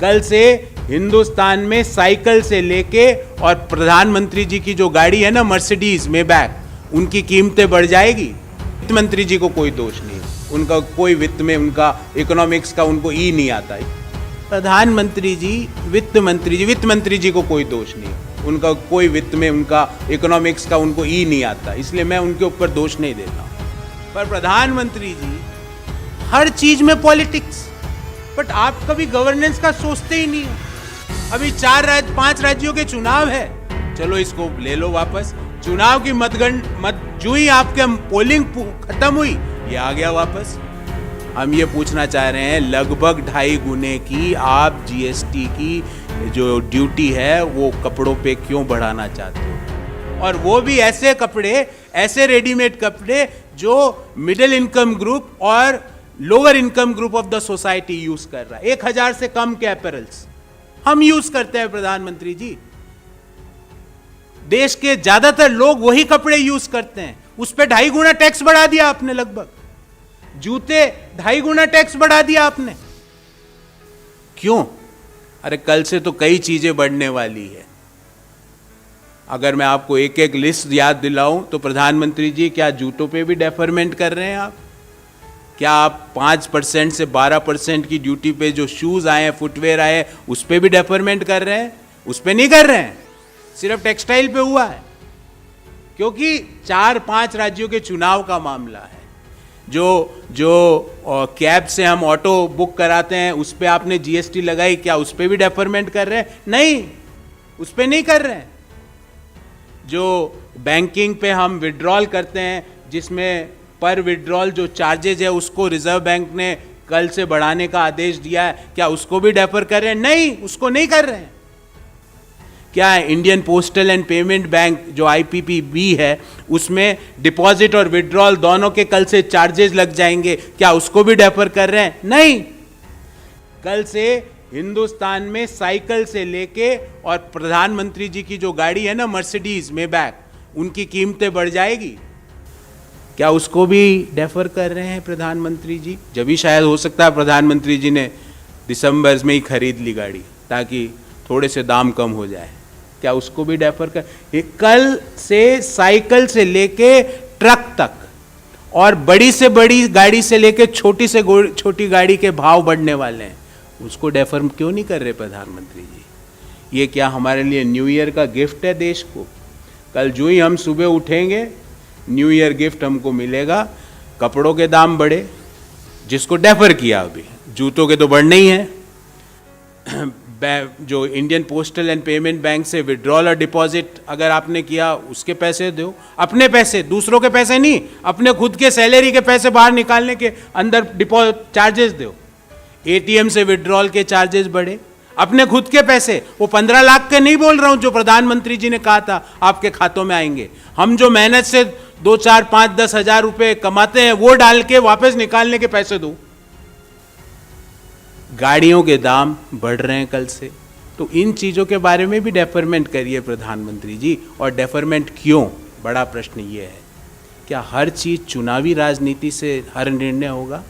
कल से हिंदुस्तान में साइकिल से लेके और प्रधानमंत्री जी की जो गाड़ी है ना मर्सिडीज मेबैक, उनकी कीमतें बढ़ जाएगी। वित्त मंत्री जी को कोई दोष नहीं, उनका कोई वित्त में उनका इकोनॉमिक्स का उनको ई नहीं आता है। प्रधानमंत्री जी वित्त मंत्री जी को कोई दोष नहीं, उनका कोई वित्त में उनका इकोनॉमिक्स का उनको ई नहीं आता, इसलिए मैं उनके ऊपर दोष नहीं देता। पर प्रधानमंत्री जी हर चीज में पॉलिटिक्स, बट आप कभी गवर्नेंस का सोचते ही नहीं हो। अभी 5 राज्यों के चुनाव है, चलो इसको ले लो वापस। चुनाव की जो ही आपके पोलिंग खत्म हुई, ये आ गया वापस। हम ये पूछना चाह रहे हैं, लगभग 2.5 गुने की आप जीएसटी की जो ड्यूटी है वो कपड़ों पे क्यों बढ़ाना चाहते हो? और वो भी ऐसे कपड़े, ऐसे रेडीमेड कपड़े जो मिडिल इनकम ग्रुप और lower income group of the society use कर रहा है। 1000 से कम के अपैरल्स हम यूज करते हैं प्रधानमंत्री जी। देश के ज्यादातर लोग वही कपड़े यूज करते हैं, उस पर 2.5 गुना टैक्स बढ़ा दिया आपने। लगभग जूते 2.5 गुना टैक्स बढ़ा दिया आपने। क्यों? अरे कल से तो कई चीजें बढ़ने वाली है। अगर मैं आपको एक एक लिस्ट याद दिलाऊं तो प्रधानमंत्री जी, क्या जूतों पे भी डेफरमेंट कर रहे हैं आप? क्या आप 5% से 12% की ड्यूटी पे जो शूज आए हैं, फुटवेयर आए, उस पे भी डेफरमेंट कर रहे हैं? उस पे नहीं कर रहे हैं, सिर्फ टेक्सटाइल पे हुआ है। क्योंकि 4-5 राज्यों के चुनाव का मामला है। जो कैब से हम ऑटो बुक कराते हैं, उस पे आपने जीएसटी लगाई, क्या उस पे भी डेफरमेंट कर रहे हैं? नहीं, उस पे नहीं कर रहे हैं। जो बैंकिंग पे हम विड्रॉल करते हैं, जिसमें पर विड्रॉल जो चार्जेज है उसको रिजर्व बैंक ने कल से बढ़ाने का आदेश दिया है, क्या उसको भी डेफर कर रहे हैं? नहीं, उसको नहीं कर रहे हैं। क्या Indian postal and payment bank जो IPPB है, उसमें डिपॉजिट और विड्रॉल दोनों के कल से चार्जेस लग जाएंगे, क्या उसको भी डेफर कर रहे हैं? नहीं। कल से हिंदुस्तान में साइकिल से लेके और प्रधानमंत्री जी की जो गाड़ी है ना मर्सिडीज मेबैक, उनकी कीमतें बढ़ जाएगी, क्या उसको भी डेफर कर रहे हैं प्रधानमंत्री जी? जब भी शायद हो सकता है प्रधानमंत्री जी ने दिसंबर में ही खरीद ली गाड़ी ताकि थोड़े से दाम कम हो जाए, क्या उसको भी डेफर कर? कल से साइकिल से लेके ट्रक तक और बड़ी से बड़ी गाड़ी से लेके छोटी से छोटी गाड़ी के भाव बढ़ने वाले हैं, उसको डेफर क्यों नहीं कर रहे प्रधानमंत्री जी? ये क्या हमारे लिए न्यू ईयर का गिफ्ट है देश को? कल जो ही हम सुबह उठेंगे, न्यू ईयर गिफ्ट हमको मिलेगा, कपड़ों के दाम बढ़े, जिसको डेफर किया अभी, जूतों के तो बढ़ने ही हैं। जो Indian postal and payment bank से विड्रॉल और डिपॉजिट अगर आपने किया, उसके पैसे दो, अपने पैसे, दूसरों के पैसे नहीं, अपने खुद के सैलरी के पैसे बाहर निकालने के अंदर डिपॉजिट चार्जेस दो। ATM से विड्रॉल के चार्जेस बढ़े, अपने खुद के पैसे, वो 15 लाख के नहीं बोल रहा हूं जो प्रधानमंत्री जी ने कहा था आपके खातों में आएंगे। हम जो मेहनत से 2, 4, 5, 10 हजार रुपए कमाते हैं, वो डाल के वापस निकालने के पैसे दो। गाड़ियों के दाम बढ़ रहे हैं कल से, तो इन चीजों के बारे में भी डेफरमेंट करिए प्रधानमंत्री जी। और डेफरमेंट क्यों? बड़ा प्रश्न ये है, क्या हर चीज चुनावी राजनीति से हर निर्णय होगा?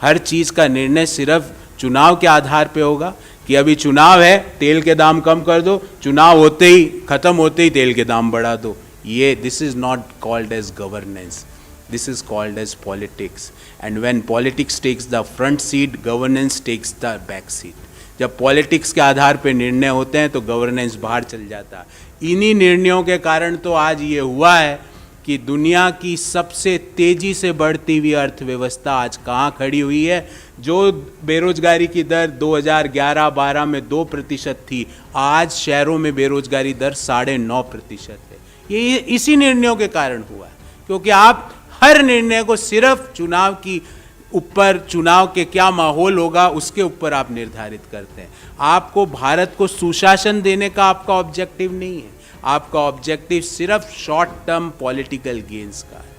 हर चीज का निर्णय सिर्फ चुनाव के आधार पे होगा कि अभी चुनाव है, तेल के दाम कम कर दो, चुनाव होते ही, खत्म होते ही तेल के दाम बढ़ा दो? ये this is not called as governance, this is called as politics. And when politics takes the front seat, governance takes the back seat. जब पॉलिटिक्स के आधार पे निर्णय होते हैं तो गवर्नेंस बाहर चल जाता है। इन्हीं निर्णयों के कारण तो आज ये हुआ है कि दुनिया की सबसे तेजी से बढ़ती हुई अर्थव्यवस्था आज कहाँ खड़ी हुई है। जो बेरोजगारी की दर 2011-12 में 2% थी, आज शहरों में बेरोजगारी दर 9.5% है। ये इसी निर्णयों के कारण हुआ है, क्योंकि आप हर निर्णय को सिर्फ चुनाव की ऊपर, चुनाव के क्या माहौल होगा उसके ऊपर आप निर्धारित करते हैं। आपको भारत को सुशासन देने का आपका ऑब्जेक्टिव नहीं है, आपका ऑब्जेक्टिव सिर्फ शॉर्ट टर्म पॉलिटिकल गेन्स का है।